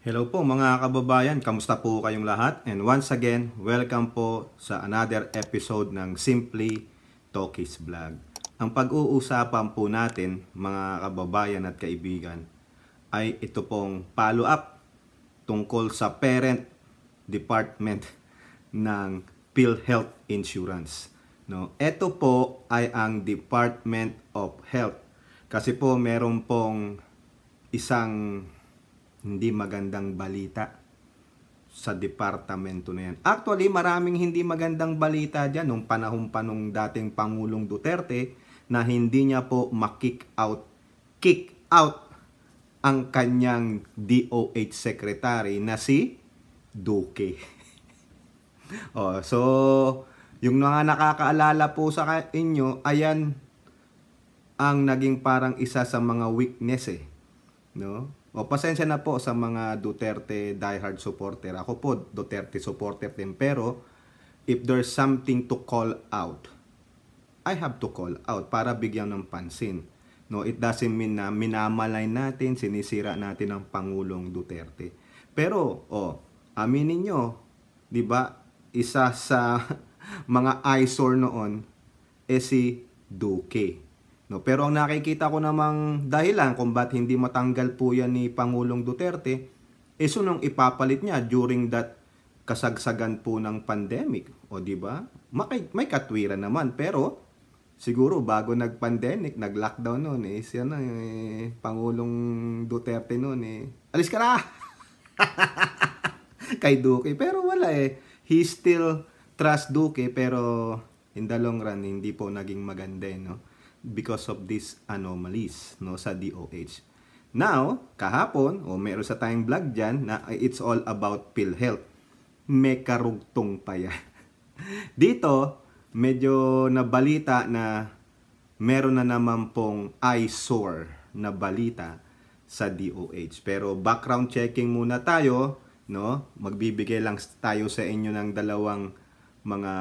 Hello po mga kababayan, kamusta po kayong lahat? And once again, welcome po sa another episode ng Simply Talkies Vlog. Ang pag-uusapan po natin mga kababayan at kaibigan ay ito pong follow-up tungkol sa parent department ng PhilHealth Insurance. No, ito po ay ang Department of Health. Kasi po meron pong isang hindi magandang balita sa departamento na yan. Actually, maraming hindi magandang balita dyan nung panahon pa nung dating Pangulong Duterte na hindi niya po kick out ang kanyang DOH Secretary na si Duque. So, yung mga nakakaalala po sa inyo, ayan ang naging parang isa sa mga weakness no? Pasensya na po sa mga Duterte diehard supporter. Ako po Duterte supporter din, pero if there's something to call out, I have to call out para bigyan ng pansin. No, it doesn't mean na minamalay natin, sinisira natin ang Pangulong Duterte. Pero aminin nyo, 'di ba? Isa sa mga eyesore noon si Duque. No, pero ang nakikita ko namang dahilan kung ba't hindi matanggal po yan ni Pangulong Duterte nung ipapalit niya during that kasagsagan po ng pandemic. O di ba? May katwiran naman, pero siguro bago nag-pandemic, nag-lockdown noon siya na Pangulong Duterte noon alis ka na. Kay Duque, pero wala he still trust Duque, pero in the long run hindi po naging maganda no? Because of these anomalies no sa DOH. Now, kahapon meron sa tayong vlog dyan na it's all about PhilHealth. May karugtong pa yan. Dito, medyo nabalita na meron na naman pong eyesore na balita sa DOH. Pero background checking muna tayo, no? Magbibigay lang tayo sa inyo ng dalawang mga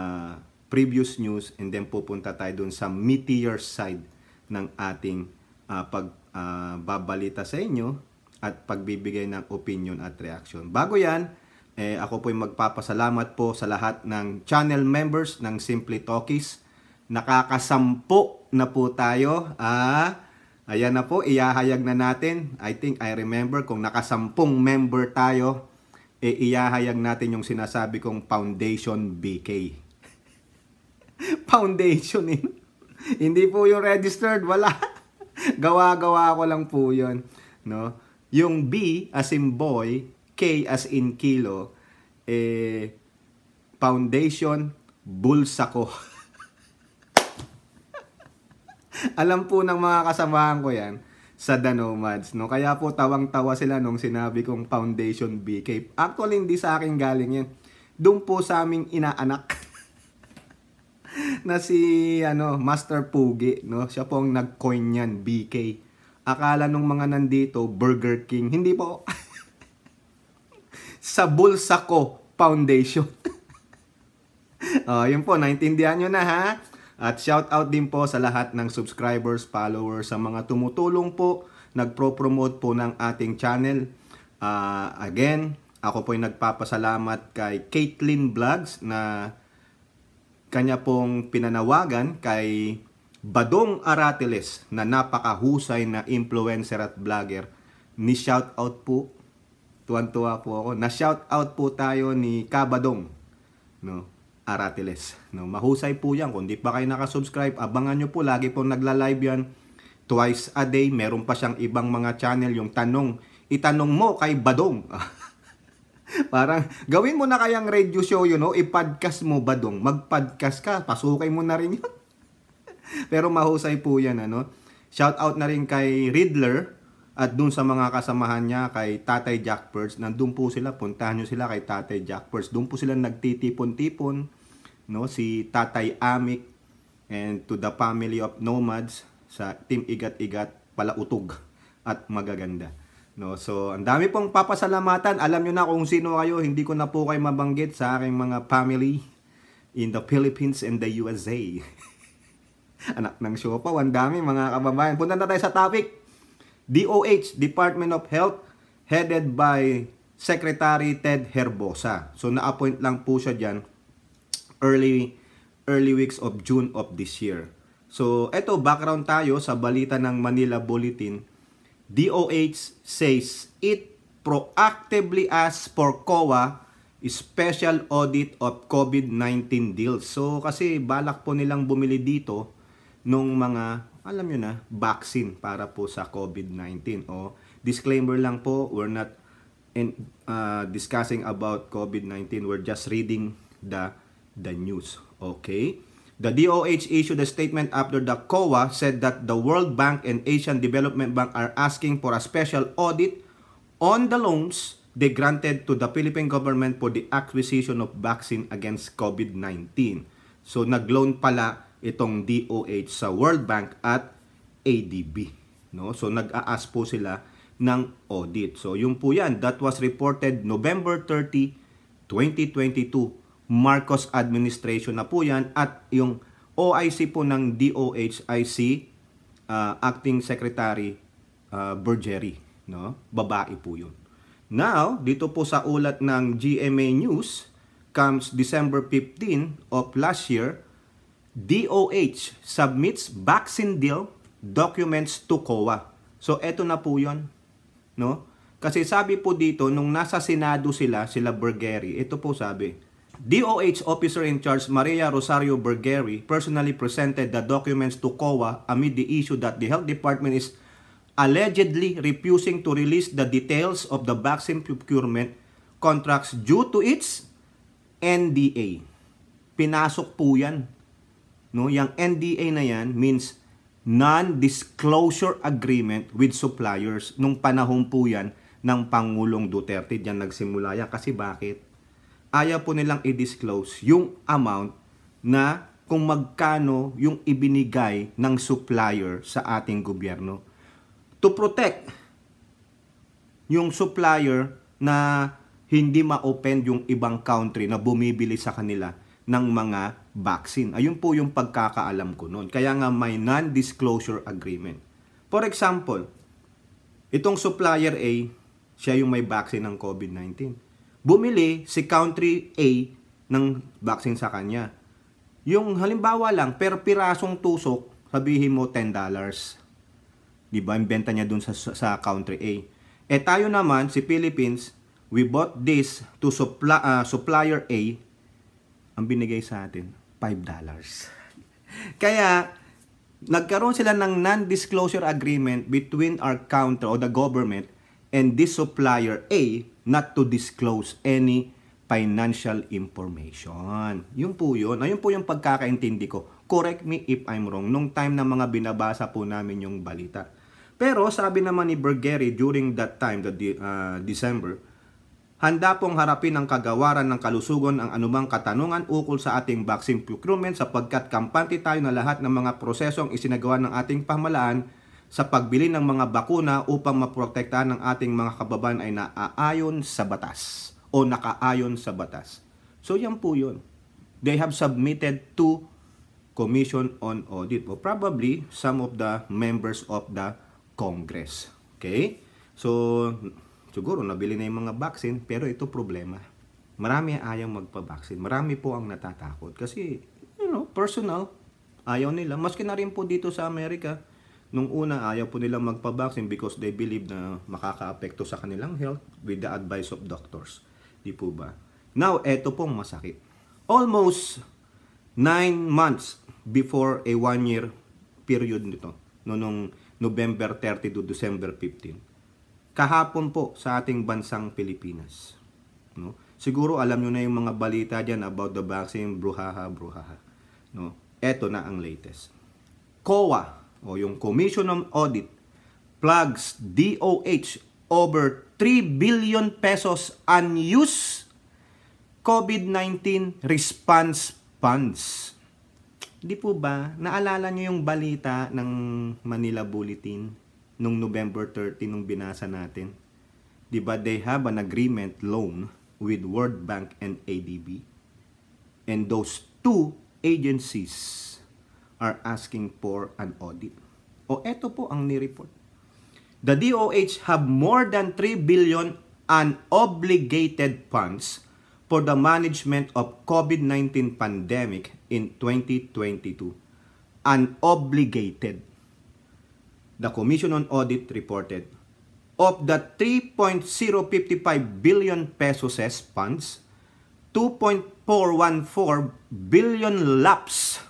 previous news and then pupunta tayo dun sa meteor side ng ating pagbabalita sa inyo at pagbibigay ng opinion at reaction. Bago yan, ako po'y magpapasalamat po sa lahat ng channel members ng Simply Talkies. Nakakasampu na po tayo. Ayan na po, iyahayag na natin. I think I remember kung nakasampung member tayo, iyahayag natin yung sinasabi kong Foundation BK. Foundation hindi po yung registered, wala. Gawa-gawa ko lang po yun, no? Yung B as in boy, K as in kilo, Foundation Bulsa ko. Alam po ng mga kasamahan ko yan sa The Nomads, no? Kaya po tawang-tawa sila nung sinabi kong Foundation BK. Actually, hindi sa akin galing yan. Doon po sa aming inaanak na si Master Pugi, no? Siya po ang nag-coin niyan, BK. Akala nung mga nandito Burger King, hindi po. Sa Bulsa ko Foundation. Yun po, naintindihan nyo na ha. At shout out din po sa lahat ng subscribers, followers, sa mga tumutulong po, nagpro-promote po ng ating channel. Again, ako po'y nagpapasalamat kay Caitlyn Vlogs na kanya pong pinanawagan kay Badong Aratiles na napakahusay na influencer at vlogger. Ni shout out po, tuwan-tuwa po ako, na shout out po tayo ni Kabadong, no, Aratiles. No, mahusay po yan. Kung di pa kayo nakasubscribe, abangan nyo po, lagi po nagla-live yan twice a day. Meron pa siyang ibang mga channel, yung tanong, itanong mo kay Badong. Parang gawin mo na kayang radio show i-podcast mo Badong, mag-podcast ka, pasukay mo na rin yun. Pero mahusay po yan Shout out na rin kay Riddler at dun sa mga kasamahan niya kay Tatay Jackpers. Nandun po sila, puntahan nyo sila kay Tatay Jackpers. Dun po sila nagtitipon-tipon, no? Si Tatay Amik and to the family of Nomads sa Team Igat-Igat, palautog at magaganda. No, so ang dami pong papasalamatan. Alam nyo na kung sino kayo, hindi ko na po kayo mabanggit sa aking mga family in the Philippines and the USA. Anak ng siopaw, ang dami mga kababayan. Punta na tayo sa topic. DOH, Department of Health, headed by Secretary Ted Herbosa. So na-appoint lang po siya diyan early weeks of June of this year. So eto, background tayo sa balita ng Manila Bulletin. DOH says it proactively asks for COA special audit of COVID-19 deals. So kasi balak po nilang bumili dito nung mga, alam nyo na, vaccine para po sa COVID-19. O disclaimer lang po, we're not discussing about COVID-19. We're just reading the news. Okay? The DOH issued a statement after the COA said that the World Bank and Asian Development Bank are asking for a special audit on the loans they granted to the Philippine government for the acquisition of vaccine against COVID-19. So nag-loan pala itong DOH sa World Bank at ADB. No? So nag-a-ask po sila ng audit. So yung po yan, that was reported November 30, 2022. Marcos administration na po yan, at yung OIC po ng DOH ay si Acting Secretary Bergerie. No? Babae po yun. Now, dito po sa ulat ng GMA News, comes December 15 of last year, DOH submits vaccine deal documents to COA. So, eto na po yun. No? Kasi sabi po dito, nung nasa Senado sila Bergerie, ito po sabi, DOH Officer in Charge Maria Rosario Bergerie personally presented the documents to COA amid the issue that the Health Department is allegedly refusing to release the details of the vaccine procurement contracts due to its NDA. Pinasok po yan. No? Yung NDA na yan means Non-Disclosure Agreement with Suppliers. Nung panahon po yan ng Pangulong Duterte, diyan nagsimula yan. Kasi bakit? Ayaw po nilang i-disclose yung amount na kung magkano yung ibinigay ng supplier sa ating gobyerno. To protect yung supplier na hindi ma-open yung ibang country na bumibili sa kanila ng mga vaccine. Ayun po yung pagkakaalam ko noon. Kaya nga may non-disclosure agreement. For example, itong supplier A, siya yung may vaccine ng COVID-19. Bumili si country A ng vaccine sa kanya. Yung halimbawa lang, per pirasong tusok, sabihin mo $10. Diba? Yung benta niya dun sa country A. Eh tayo naman, si Philippines, we bought this to supplier A. Ang binigay sa atin, $5. Kaya, nagkaroon sila ng non-disclosure agreement between our country or the government and this supplier A not to disclose any financial information. Yun po yun. Ayun po yung pagkakaintindi ko. Correct me if I'm wrong. Nung time na mga binabasa po namin yung balita. Pero sabi naman ni Bergerie during that time, December, handa pong harapin ang kagawaran ng kalusugan ang anumang katanungan ukol sa ating vaccine procurement sapagkat kampante tayo na lahat ng mga prosesong isinagawa ng ating pamahalaan sa pagbili ng mga bakuna upang maprotektahan ng ating mga kababayan ay naaayon sa batas o nakaayon sa batas. So yan po yun. They have submitted to Commission on Audit o probably some of the members of the Congress. Okay? So, siguro nabili na yung mga vaccine, pero ito problema. Marami ayaw magpa-vaccine. Marami po ang natatakot. Kasi, personal, ayaw nila. Maski na rin po dito sa Amerika, nung una ayaw po nila magpa-vaccine because they believe na makaka-apekto sa kanilang health with the advice of doctors. Di po ba? Now, eto pong masakit. Almost 9 months before a 1-year period nito, nung November 30 to December 15. Kahapon po sa ating bansang Pilipinas. No? Siguro alam nyo na yung mga balita dyan about the vaccine, bruhaha. No? Eto na ang latest. COA, o yung Commission on Audit, plugs DOH over 3 billion pesos unused COVID-19 response funds. Di po ba, naalala nyo yung balita ng Manila Bulletin nung November 30 nung binasa natin? Di ba, they have an agreement loan with World Bank and ADB. And those two agencies are asking for an audit. O eto po ang ni-report. The DOH have more than 3 billion unobligated funds for the management of COVID-19 pandemic in 2022. Unobligated. The Commission on Audit reported, of the 3.055 billion pesos funds, 2.414 billion lapsed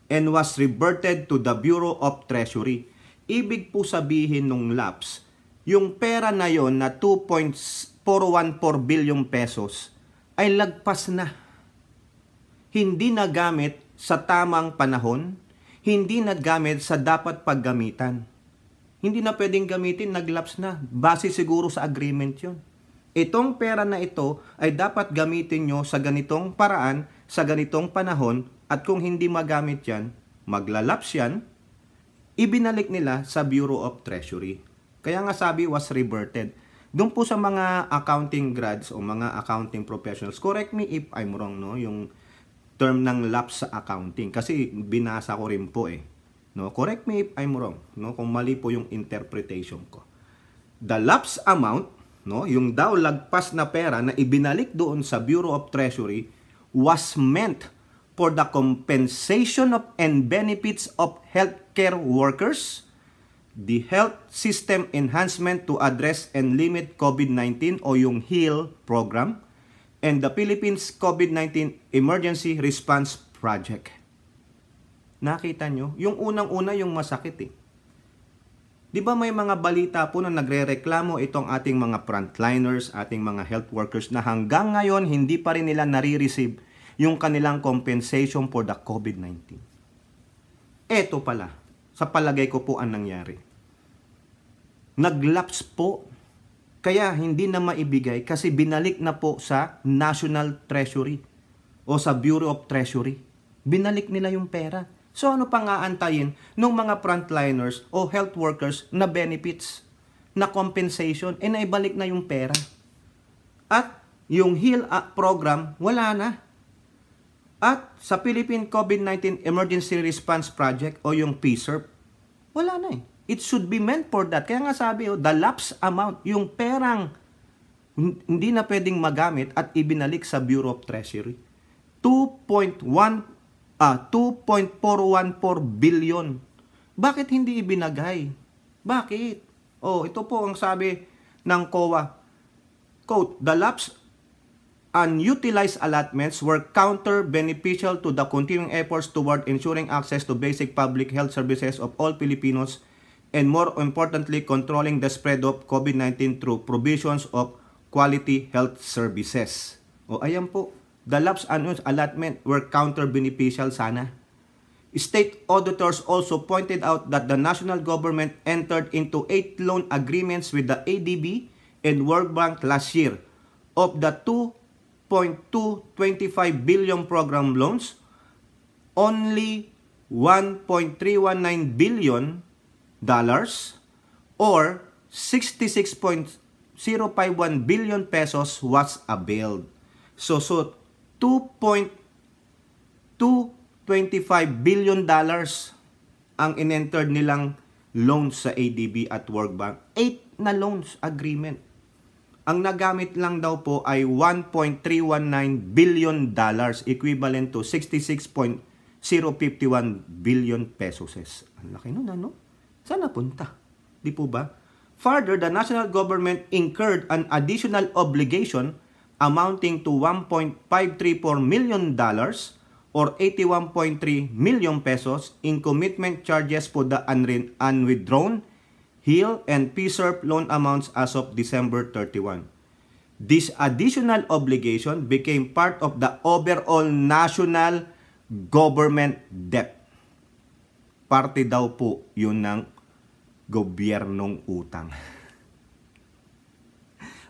and was reverted to the Bureau of Treasury. Ibig po sabihin nung lapse, yung pera na yon na 2.414 billion pesos ay lagpas na. Hindi nagamit sa tamang panahon, hindi nagamit sa dapat paggamitan. Hindi na pwedeng gamitin, naglaps na. Base siguro sa agreement yun. Itong pera na ito ay dapat gamitin nyo sa ganitong paraan, sa ganitong panahon, at kung hindi magamit yan, maglalaps yan, ibinalik nila sa Bureau of Treasury. Kaya nga sabi was reverted. Doon po sa mga accounting grads o mga accounting professionals, correct me if I'm wrong, no? Yung term ng lapse sa accounting. Kasi binasa ko rin po No, correct me if I'm wrong, no, kung mali po yung interpretation ko. The lapse amount, no, yung daw lagpas na pera na ibinalik doon sa Bureau of Treasury was meant for the compensation of and benefits of healthcare workers, the health system enhancement to address and limit COVID-19 o yung HEAL program, and the Philippines COVID-19 Emergency Response Project. Nakita nyo? Yung unang-una yung masakit Di ba may mga balita po na nagre-reklamo itong ating mga frontliners, ating mga health workers na hanggang ngayon hindi pa rin nila nare-receive yung kanilang compensation for the COVID-19. Eto pala, sa palagay ko po ang nangyari. Naglaps po, kaya hindi na maibigay kasi binalik na po sa National Treasury o sa Bureau of Treasury. Binalik nila yung pera. So ano pang aantayin ng mga frontliners o health workers na benefits, na compensation, naibalik na yung pera. At yung HEAL program, wala na. At sa Philippine COVID-19 Emergency Response Project o yung PSERP, wala na It should be meant for that. Kaya nga sabi, the lapse amount, yung perang hindi na pwedeng magamit at ibinalik sa Bureau of Treasury. 2.414 billion. Bakit hindi ibinagay? Bakit? Ito po ang sabi ng COA. Quote, the lapse unutilized allotments were counter-beneficial to the continuing efforts toward ensuring access to basic public health services of all Filipinos and more importantly, controlling the spread of COVID-19 through provisions of quality health services. Ayan po. The lapse unused allotment were counter-beneficial sana. State auditors also pointed out that the national government entered into 8 loan agreements with the ADB and World Bank last year. Of the 2.225 billion program loans, only 1.319 billion dollars or 66.051 billion pesos was availed. So 2.225 billion dollars ang in-entered nilang loans sa ADB at World Bank. 8 na loans agreement. Ang nagamit lang daw po ay 1.319 billion dollars equivalent to 66.051 billion pesos. Ang laki nun, ano? Saan napunta? Di po ba? Further, the national government incurred an additional obligation amounting to 1.534 million dollars or 81.3 million pesos in commitment charges for the unwithdrawn HEAL and PSERP loan amounts as of December 31. This additional obligation became part of the overall national government debt. Parte daw po yun ng gobyernong utang.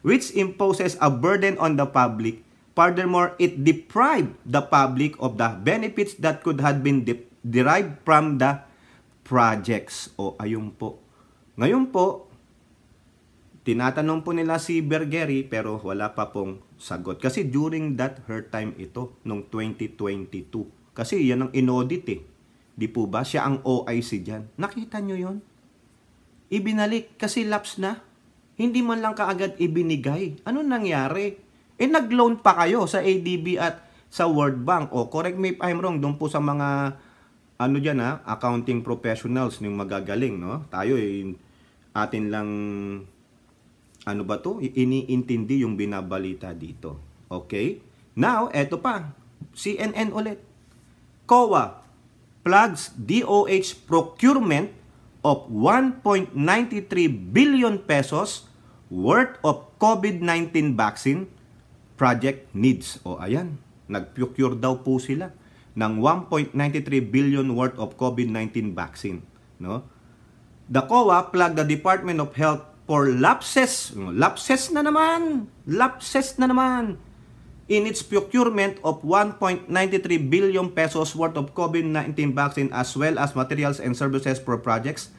Which imposes a burden on the public. Furthermore, it deprived the public of the benefits that could have been derived from the projects. Ayun po. Ngayon po, tinatanong po nila si Bergeri pero wala pa pong sagot. Kasi during that her time ito, noong 2022. Kasi yan ang inaudit Di po ba? Siya ang OIC dyan. Nakita nyo yon? Ibinalik kasi lapse na. Hindi man lang kaagad ibinigay. Ano nangyari? Nag-loan pa kayo sa ADB at sa World Bank. O correct me if I'm wrong, doon po sa mga accounting professionals yung magagaling, no? Tayo atin lang iniintindi yung binabalita dito. Okay? Now, eto pa. CNN ulit. COA plugs DOH procurement of 1.93 billion pesos worth of COVID-19 vaccine project needs. O ayan, nag-procure daw po sila ng 1.93 billion worth of COVID-19 vaccine, no? The COA plugged the Department of Health for lapses na naman in its procurement of 1.93 billion pesos worth of COVID-19 vaccine as well as materials and services for projects,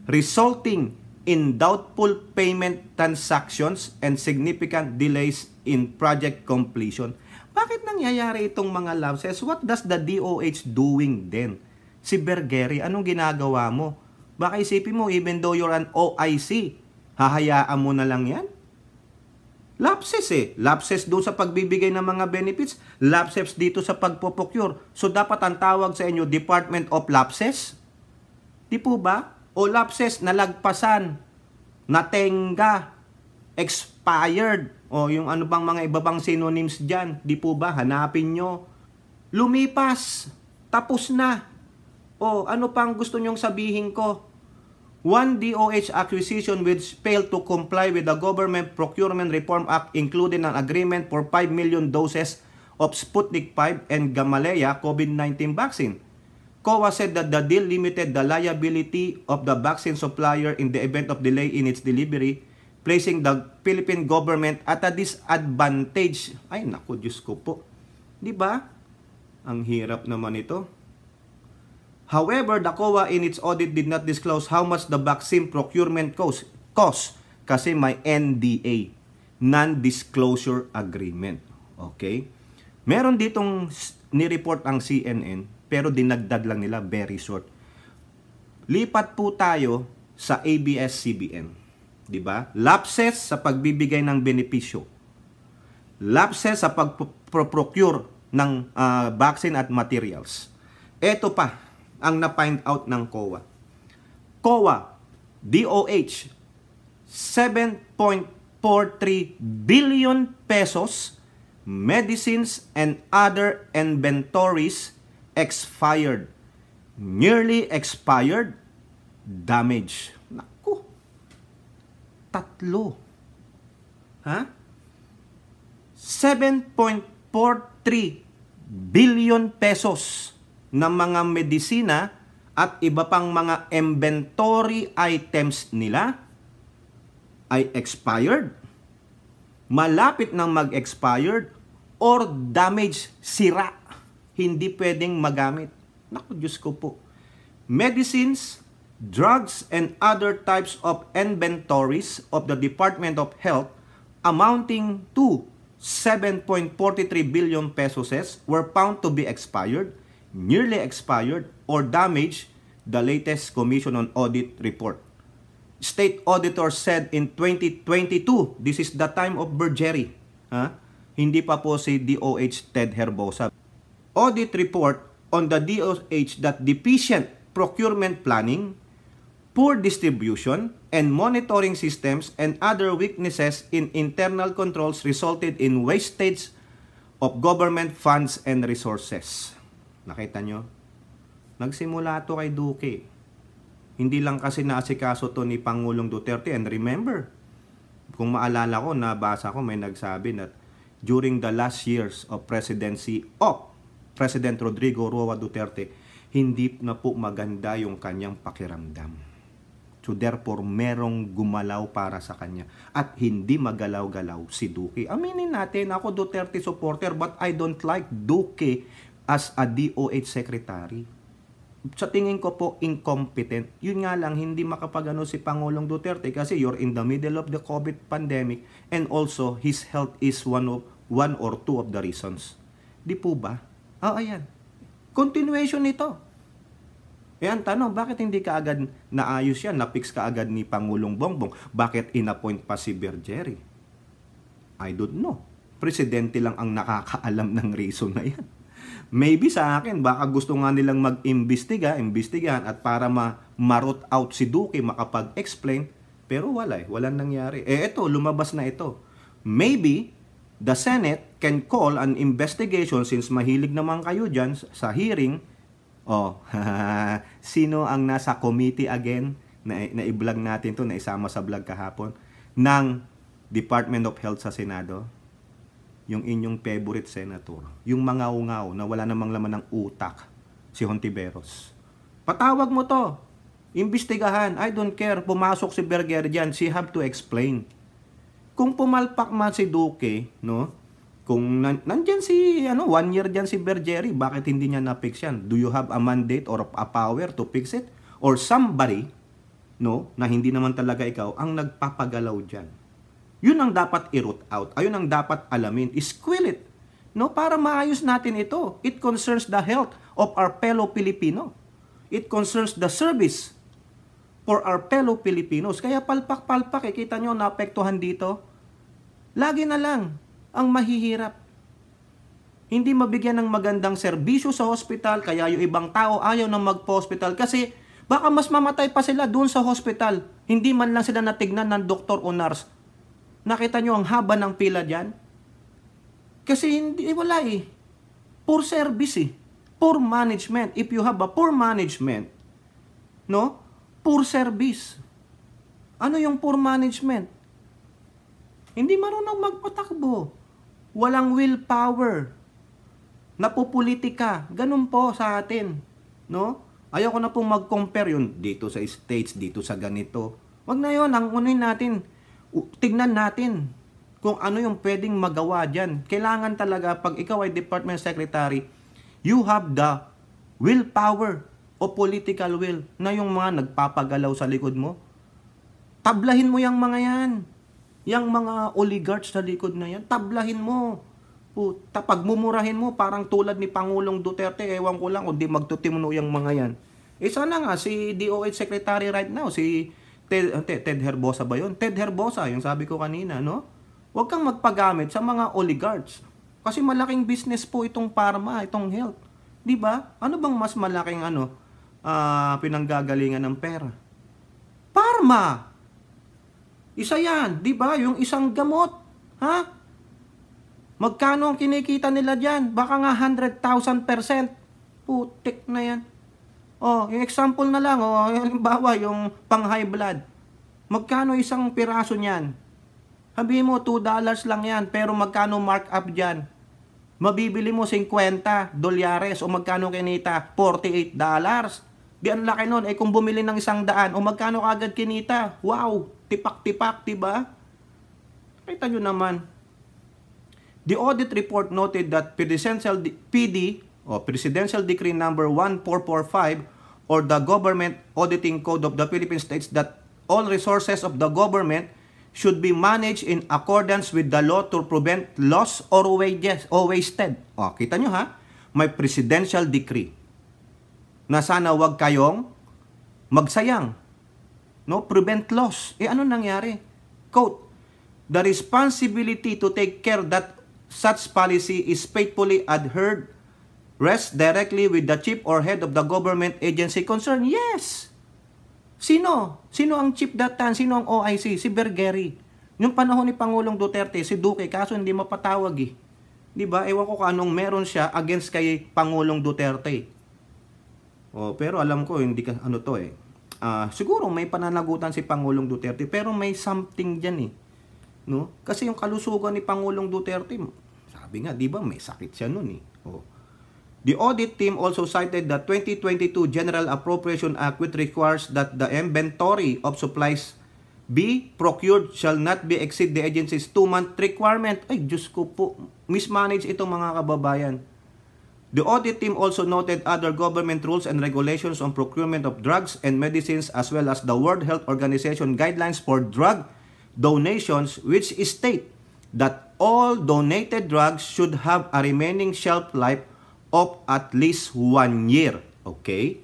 resulting in doubtful payment transactions and significant delays in project completion. Bakit nangyayari itong mga lapses? What does the DOH doing then? Si Bergeri, anong ginagawa mo? Baka isipin mo, even though you're an OIC, hahayaan mo na lang yan? Lapses Lapses doon sa pagbibigay ng mga benefits. Lapses dito sa pagpo-procure. So dapat ang tawag sa inyo, Department of Lapses? Di po ba? O lapses, nalagpasan, natenga, expired, o yung ano bang mga iba bang synonyms dyan. Di po ba? Hanapin nyo. Lumipas. Tapos na. O ano pang gusto nyong sabihin ko? One DOH acquisition which failed to comply with the Government Procurement Reform Act including an agreement for 5 million doses of Sputnik 5 and Gamaleya COVID-19 vaccine. COA said that the deal limited the liability of the vaccine supplier in the event of delay in its delivery, placing the Philippine government at a disadvantage. Ay naku, Diyos ko po. Di ba? Ang hirap naman ito. However, the COA in its audit did not disclose how much the vaccine procurement cost kasi may NDA, non-disclosure agreement. Okay? Meron ditong ni-report ang CNN pero dinagdag lang nila very short. Lipat po tayo sa ABS-CBN. Di ba? Lapses sa pagbibigay ng benepisyo. Lapses sa pag-procure ng vaccine at materials. Ito pa ang na-find out ng COA. COA, DOH, 7.43 billion pesos medicines and other inventories expired. Nearly expired, damage. Naku, 3. Ha? 7.43 billion pesos ng mga medisina at iba pang mga inventory items nila ay expired, malapit nang mag-expired, or damaged, sira, hindi pwedeng magamit. Naku, Diyos ko po. Medicines, drugs, and other types of inventories of the Department of Health amounting to 7.43 billion pesos were found to be expired, nearly expired, or damaged, the latest Commission on Audit report. State auditor said in 2022, this is the time of Bergeri. Hindi pa po si DOH Ted Herbosa. Audit report on the DOH that deficient procurement planning, poor distribution, and monitoring systems and other weaknesses in internal controls resulted in wastage of government funds and resources. Nakita nyo? Nagsimula to kay Duque. Hindi lang kasi naasikaso to ni Pangulong Duterte. And remember, kung maalala ko, nabasa ko, may nagsabi na during the last years of presidency of President Rodrigo Roa Duterte, hindi na po maganda yung kanyang pakiramdam. So therefore, merong gumalaw para sa kanya. At hindi magalaw-galaw si Duque. Aminin natin, ako Duterte supporter, but I don't like Duque as a DOH secretary. Sa tingin ko po, incompetent. Yun nga lang, hindi makapagano si Pangulong Duterte kasi you're in the middle of the COVID pandemic and also his health is one or two of the reasons. Di po ba? Ayan. Continuation nito. Eh ang tanong, bakit hindi ka agad naayos yan? Na-fix ka agad ni Pangulong Bongbong? Bakit inappoint pa si Bergerie? I don't know. Presidente lang ang nakakaalam ng reason na yan. Maybe sa akin, baka gusto nga nilang imbestigahan at para ma-root out si Duque, makapag-explain, pero wala walang nangyari. Eh ito, lumabas na ito. Maybe, the Senate can call an investigation since mahilig naman kayo dyan sa hearing. Oh, sino ang nasa committee again, na i-vlog natin to, na isama sa vlog kahapon, ng Department of Health sa Senado? Yung inyong favorite senator, yung mangaw-ngaw na wala namang laman ng utak, si Hontiveros. Patawag mo to, imbestigahan, I don't care, pumasok si Berger dyan, she have to explain. Kung pumalpak man si Duque, no? Kung nandyan si, 1 year dyan si Bergerie, bakit hindi niya na-fix yan? Do you have a mandate or a power to fix it? Or somebody, no, na hindi naman talaga ikaw, ang nagpapagalaw dyan? Yun ang dapat i-root out. Ayun ang dapat alamin. Squill it. No? Para maayos natin ito. It concerns the health of our fellow Filipino. It concerns the service for our fellow Filipinos. Kaya palpak-palpak, kita nyo, naapektuhan dito. Lagi na lang ang mahihirap. Hindi mabigyan ng magandang serbisyo sa hospital, kaya yung ibang tao ayaw na magpa-hospital kasi baka mas mamatay pa sila doon sa hospital. Hindi man lang sila natignan ng doktor o nurse. Nakita nyo ang haba ng pila dyan? Kasi hindi, wala eh. Poor service eh. Poor management. If you have a poor management, no? Poor service. Ano yung poor management? Hindi marunong magpatakbo. Walang willpower. Napupolitika. Ganun po sa atin. No? Ayoko na pong mag-compare yun dito sa states, dito sa ganito. Wag na yun. Ang unin natin, tignan natin kung ano yung pwedeng magawa dyan. Kailangan talaga, pag ikaw ay Department Secretary, you have the willpower o political will na yung mga nagpapagalaw sa likod mo. Tablahin mo yung mga yan. Yung mga oligarchs sa likod na yan, tablahin mo. Puta, pagmumurahin mo, parang tulad ni Pangulong Duterte, ewan ko lang, o di magtutimuno yung mga yan. Eh sana nga, si DOH Secretary right now, si Ted Herbosa ba yun? Ted Herbosa, yung sabi ko kanina, no? Huwag kang magpagamit sa mga oligarchs. Kasi malaking business po itong pharma, itong health. Di ba? Ano bang mas malaking pinanggagalingan ng pera? Pharma! Isa yan, di ba? Yung isang gamot. Ha? Magkano ang kinikita nila dyan? Baka nga 100,000%. Putik na yan. Oh, yung example na lang, halimbawa yung pang high blood. Magkano isang piraso niyan? Sabihin mo, $2 lang yan, pero magkano markup dyan? Mabibili mo $50 o magkano kinita? $48. Di ang laki nun. Eh kung bumili ng 100, o magkano agad kinita? Wow, tipak-tipak, diba? Kita nyo naman. The audit report noted that Presidential Decree number 1445 or the Government Auditing Code of the Philippine States that all resources of the government should be managed in accordance with the law to prevent loss or wages or wasted. O, kita nyo ha? May presidential decree na sana wag kayong magsayang. No? Prevent loss. Eh ano nangyari? Quote, the responsibility to take care that such policy is faithfully adhered rests directly with the chief or head of the government agency concerned. Yes! Sino? Sino ang chief that time? Sino ang OIC? Si Bergerie. Yung panahon ni Pangulong Duterte, si Duque, kaso hindi mapatawag eh. Diba? Ewan ko anong meron siya against kay Pangulong Duterte. Pero alam ko, hindi ka, siguro may pananagutan si Pangulong Duterte, pero may something dyan eh. No? Kasi yung kalusugan ni Pangulong Duterte, sabi nga, di ba, may sakit siya nun eh. The audit team also cited the 2022 General Appropriation Act which requires that the inventory of supplies be procured shall not be exceed the agency's 2-month requirement. Ay, Diyos ko po, mismanage ito mga kababayan. The audit team also noted other government rules and regulations on procurement of drugs and medicines as well as the World Health Organization guidelines for drug donations which state that all donated drugs should have a remaining shelf life of at least 1 year. Okay?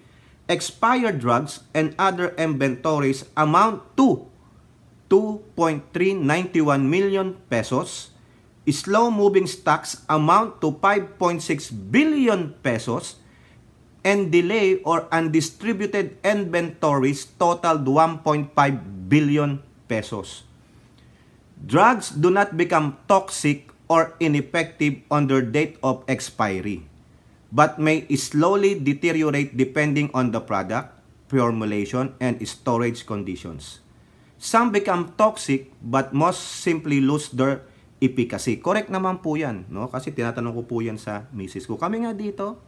expired drugs and other inventories amount to 2.391 million pesos. Slow-moving stocks amount to 5.6 billion pesos. And delay or undistributed inventories totaled 1.5 billion pesos. Drugs do not become toxic or ineffective on their date of expiry, but may slowly deteriorate depending on the product, formulation, and storage conditions. Some become toxic but most simply lose their efficacy. Correct naman po yan, no? Kasi tinatanong ko po yan sa misis ko. Kami nga dito,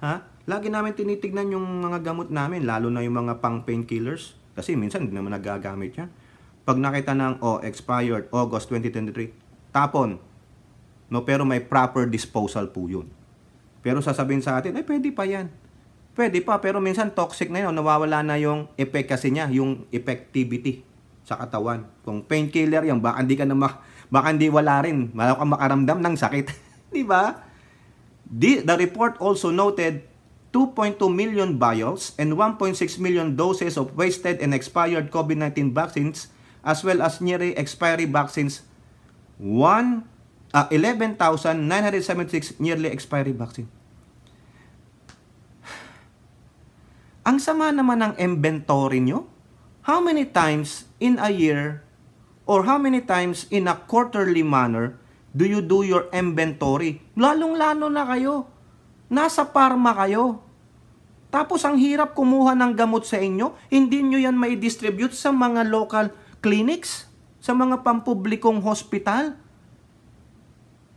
ha? Lagi namin tinitignan yung mga gamot namin, lalo na yung mga pang painkillers. Kasi minsan hindi naman nagagamit yan. Pag nakita ng, expired, August 2023, tapon. No, pero may proper disposal po yun. Pero sasabihin sa atin, pwede pa yan. Pwede pa, pero minsan toxic na yun. Nawawala na yung efficacy niya, yung effectivity sa katawan. Kung painkiller yan, baka hindi wala rin. Wala kang makaramdam ng sakit. Di ba? The report also noted 2.2 million vials and 1.6 million doses of wasted and expired COVID-19 vaccines as well as nearly expiry vaccines, 11,976 nearly expiry vaccine. Ang sama naman ng inventory nyo. How many times in a year or how many times in a quarterly manner do you do your inventory? Lalong-lalo na kayo. Nasa pharma kayo. Tapos ang hirap kumuha ng gamot sa inyo, hindi nyo yan may distribute sa mga local clinics, sa mga pampublikong hospital.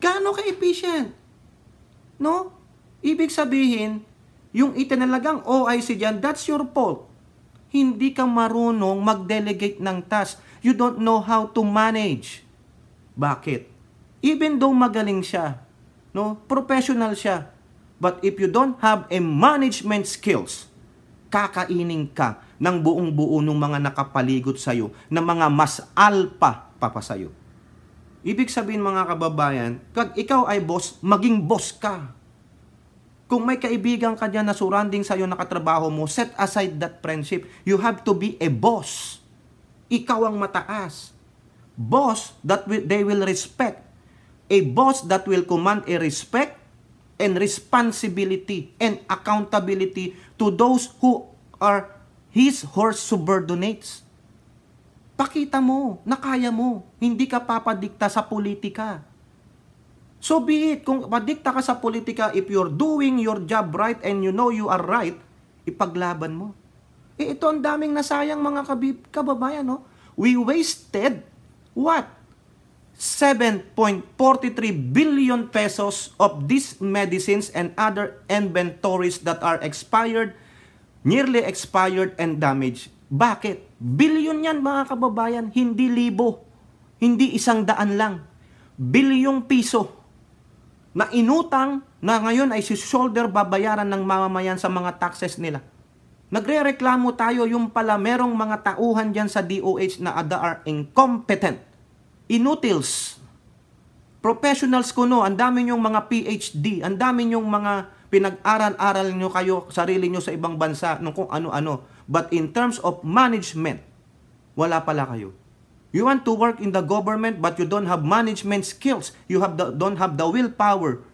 Gaano ka-efficient? No? Ibig sabihin, yung itinalagang OIC dyan, that's your fault. Hindi ka marunong mag-delegate ng task. You don't know how to manage. Bakit? Even though magaling siya, no? Professional siya. But if you don't have a management skills, kakainin ka ng buong-buo ng mga nakapaligid sa'yo, na mga mas alpa pa sa'yo. Ibig sabihin mga kababayan, pag ikaw ay boss, maging boss ka. Kung may kaibigan ka dyan na surrounding sa'yo nakatrabaho mo, set aside that friendship. You have to be a boss. Ikaw ang mataas. Boss that they will respect. A boss that will command a respect and responsibility and accountability to those who are his or her subordinates. Pakita mo na kaya mo. Hindi ka papadikta sa politika. So be it, kung padikta ka sa politika, if you're doing your job right and you know you are right, ipaglaban mo. Ito ang daming nasayang mga kababayan, no? We wasted what? 7.43 billion pesos of these medicines and other inventories that are expired, nearly expired, and damaged. Bakit? Bilyon yan mga kababayan, hindi libo, hindi 100 lang. Bilyong piso na inutang na ngayon ay si shoulder babayaran ng mamamayan sa mga taxes nila. Nagre-reklamo tayo, yung pala merong mga tauhan dyan sa DOH na they are incompetent. Inutils. Professionals ko no, ang dami nyong mga PhD, ang dami nyong mga pinag-aral-aral nyo kayo, sarili nyo sa ibang bansa, nung kung ano-ano. But in terms of management, wala pala kayo. You want to work in the government but you don't have management skills. You don't have the willpower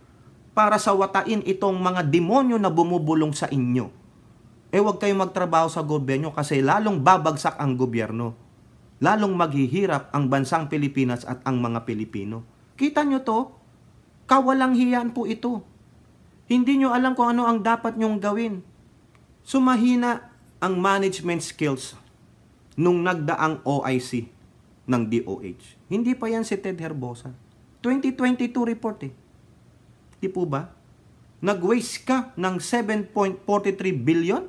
para sawatain itong mga demonyo na bumubulong sa inyo. Huwag kayong magtrabaho sa gobyerno kasi lalong babagsak ang gobyerno. Lalong maghihirap ang bansang Pilipinas at ang mga Pilipino. Kita nyo to? Kawalang hiyaan po ito. Hindi nyo alam kung ano ang dapat nyong gawin. Sumahina ang management skills nung nagdaang OIC ng DOH. Hindi pa yan si Ted Herbosa. 2022 report Di po ba? Nag-waste ka ng 7.43 billion?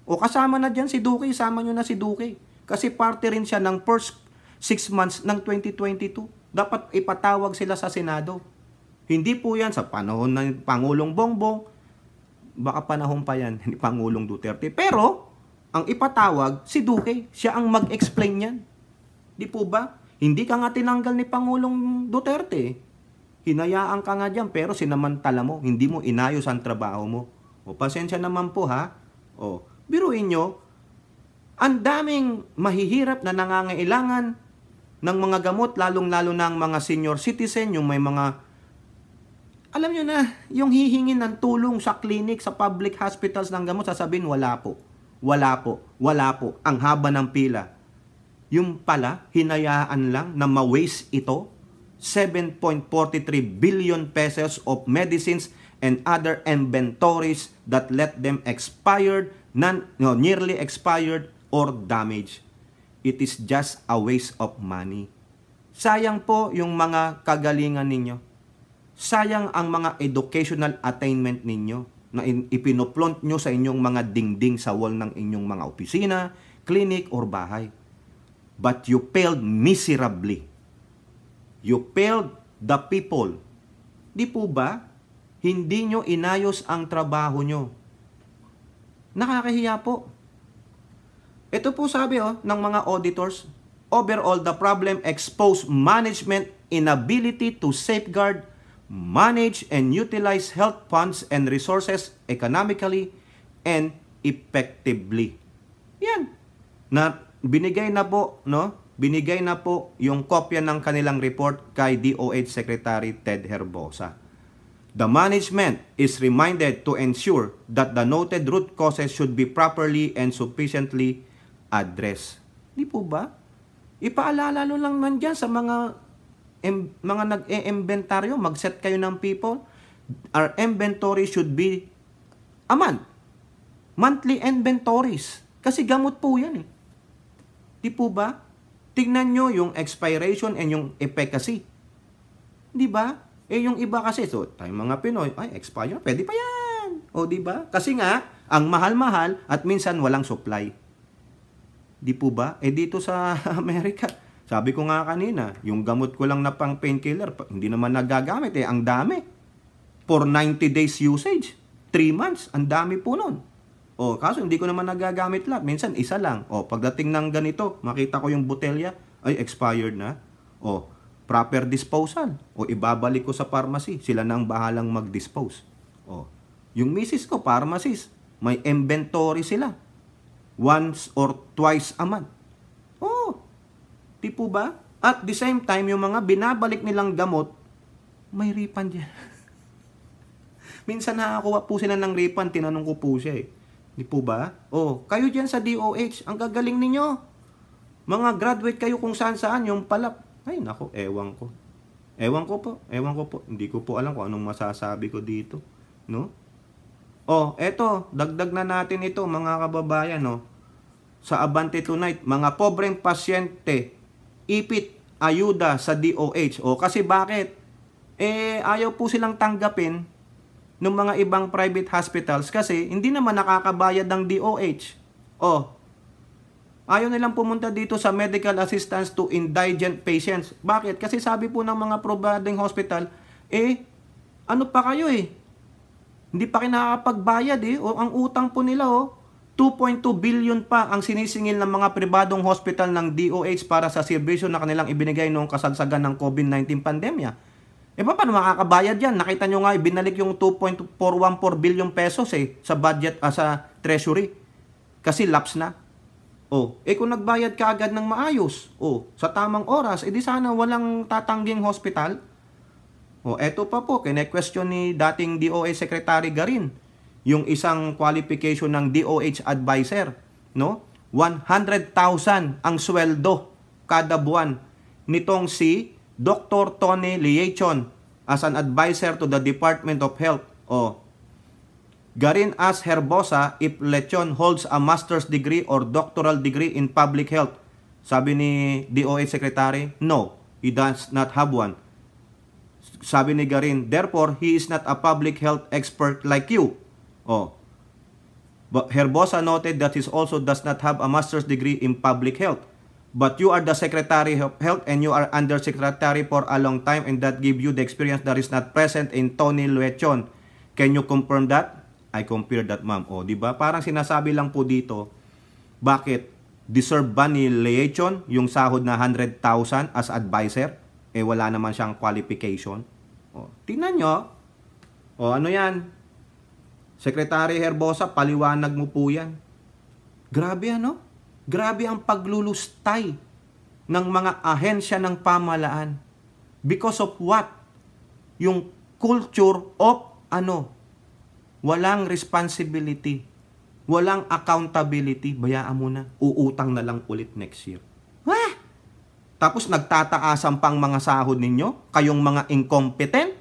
O kasama na dyan si Duque, sama nyo na si Duque. Kasi parte rin siya ng first 6 months ng 2022. Dapat ipatawag sila sa Senado. Hindi po yan sa panahon ng Pangulong Bongbong. Baka panahon pa yan ni Pangulong Duterte. Pero, ang ipatawag, si Duque. Siya ang mag-explain yan. Di po ba? Hindi ka nga tinanggal ni Pangulong Duterte. Hinayaan ka nga dyan, pero sinamantala mo. Hindi mo inayos ang trabaho mo. O, pasensya naman po ha. O, Biruin nyo, ang daming mahihirap na nangangailangan ng mga gamot, lalong-lalo na ang mga senior citizen, yung may mga, alam nyo na, yung hihingin ng tulong sa clinic, sa public hospitals ng gamot, sasabihin, wala po. Wala po. Wala po. Ang haba ng pila. Yung pala, hinayaan lang na ma-waste ito, 7.43 billion pesos of medicines and other inventories that let them expired, nearly expired, or damaged. It is just a waste of money. Sayang po yung mga kagalingan ninyo. Sayang ang mga educational attainment ninyo na ipinoplont nyo sa inyong mga dingding sa wall ng inyong mga opisina, clinic, or bahay. But you failed miserably. You failed the people. Di po ba? Hindi nyo inayos ang trabaho nyo. Nakakahiya po. Ito po sabi ng mga auditors, overall the problem exposed management inability to safeguard, manage, and utilize health funds and resources economically and effectively. Yan. Binigay na po, Binigay na po yung kopya ng kanilang report kay DOH Secretary Ted Herbosa. The management is reminded to ensure that the noted root causes should be properly and sufficiently addressed. Di po ba? Ipaalala lang man dyan sa mga nag-e-inventaryo, mag-set kayo ng people. Our inventory should be a month. Monthly inventories. Kasi gamot po yan eh. Di po ba? Tignan nyo yung expiration and yung efficacy. Di ba? Yung iba kasi, so tayo mga Pinoy, ay, expire, pwede pa yan. O di ba? Kasi nga, ang mahal-mahal at minsan walang supply. Di po ba? Dito sa Amerika, sabi ko nga kanina, yung gamot ko lang na pang painkiller, hindi naman nagagamit ang dami. For 90 days usage, 3 months, ang dami po nun. Kaso hindi ko naman nagagamit lahat. Minsan, isa lang. Pagdating ng ganito, makita ko yung botelya, ay, expired na. Proper disposal. Ibabalik ko sa pharmacy. Sila na ang bahalang mag-dispose. Yung misis ko, pharmacist, may inventory sila. Once or twice a month. Di po ba? At the same time, yung mga binabalik nilang gamot, may refund yan. Minsan nakakuha po sila ng refund, tinanong ko po siya Di po ba? Kayo dyan sa DOH, ang gagaling ninyo. Mga graduate kayo kung saan-saan, yung palap. Ay, nako, ewan ko. Ewan ko po. Hindi ko po alam kung anong masasabi ko dito. No? Eto, dagdag na natin ito, mga kababayan, Sa Abante Tonight, mga pobreng pasyente, ipit, ayuda sa DOH. Kasi bakit? Ayaw po silang tanggapin ng mga ibang private hospitals kasi hindi naman nakakabayad ng DOH. Ayaw nilang pumunta dito sa medical assistance to indigent patients. Bakit? Kasi sabi po ng mga providing hospital, ano pa kayo Hindi pa kinakapagbayad ang utang po nila 2.2 billion pa ang sinisingil ng mga pribadong hospital ng DOH para sa serbisyo na kanilang ibinigay noong kasagsagan ng COVID-19 pandemya. Paano makakabayad yan? Nakita nyo nga, binalik yung 2.414 billion pesos sa budget, sa treasury. Kasi lapse na. Kung nagbayad ka agad ng maayos, sa tamang oras, di sana walang tatangging hospital. Eto pa po, kine-question ni dating DOH Secretary Garin, yung isang qualification ng DOH advisor, 100,000 ang sweldo kada buwan nitong si Dr. Tony Leachon as an advisor to the Department of Health. Garin asked Herbosa if Lechon holds a master's degree or doctoral degree in public health. Sabi ni DOH Secretary, no, he does not have one. Sabi ni Garin, therefore, he is not a public health expert like you. But Herbosa noted that he also does not have a master's degree in public health. But you are the Secretary of Health and you are Undersecretary for a long time and that give you the experience that is not present in Tony Lechon. Can you confirm that? I confirm that, ma'am. Di ba? Parang sinasabi lang po dito, bakit deserve ba ni Lechon yung sahod na 100,000 as advisor? Wala naman siyang qualification. Tingnan nyo. Ano yan? Secretary Herbosa, paliwanag mo po yan. Grabe ano? Grabe ang paglulustay ng mga ahensya ng pamahalaan. Because of what? Yung culture of ano? Walang responsibility. Walang accountability. Bayaan mo na. Uutang na lang ulit next year. Wah! Tapos nagtataasan pang mga sahod ninyo? Kayong mga incompetent?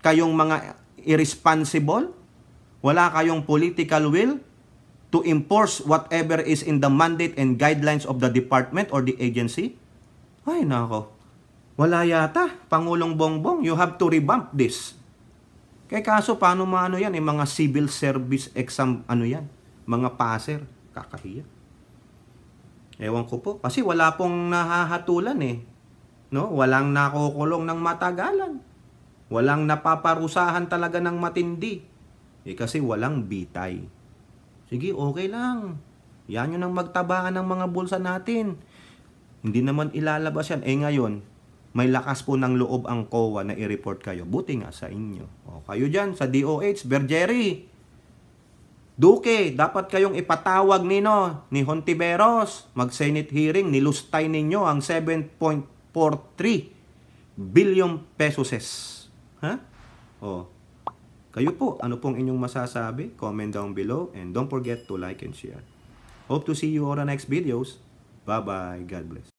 Kayong mga irresponsible? Wala kayong political will to enforce whatever is in the mandate and guidelines of the department or the agency? Ay, nako. Wala yata. Pangulong Bongbong, you have to revamp this. Kaya kaso, paano maano yan? Mga civil service exam, ano yan? Mga passer. Kakahiya. Ewan ko po. Kasi wala pong nahahatulan eh. No? Walang nakukulong ng matagalan. Walang napaparusahan talaga ng matindi. Kasi walang bitay. Sige, okay lang. Yan yun ang magtabaan ng mga bulsa natin. Hindi naman ilalabas yan. Ngayon, may lakas po ng loob ang COA na i-report kayo. Buti nga sa inyo. Kayo dyan sa DOH, Bergeri, Duque, dapat kayong ipatawag ni Hontiveros. Mag-Senate hearing, nilustay ninyo ang 7.43 billion pesos. Ha? Kayo po, ano pong inyong masasabi? Comment down below and don't forget to like and share. Hope to see you on the next videos. Bye-bye. God bless.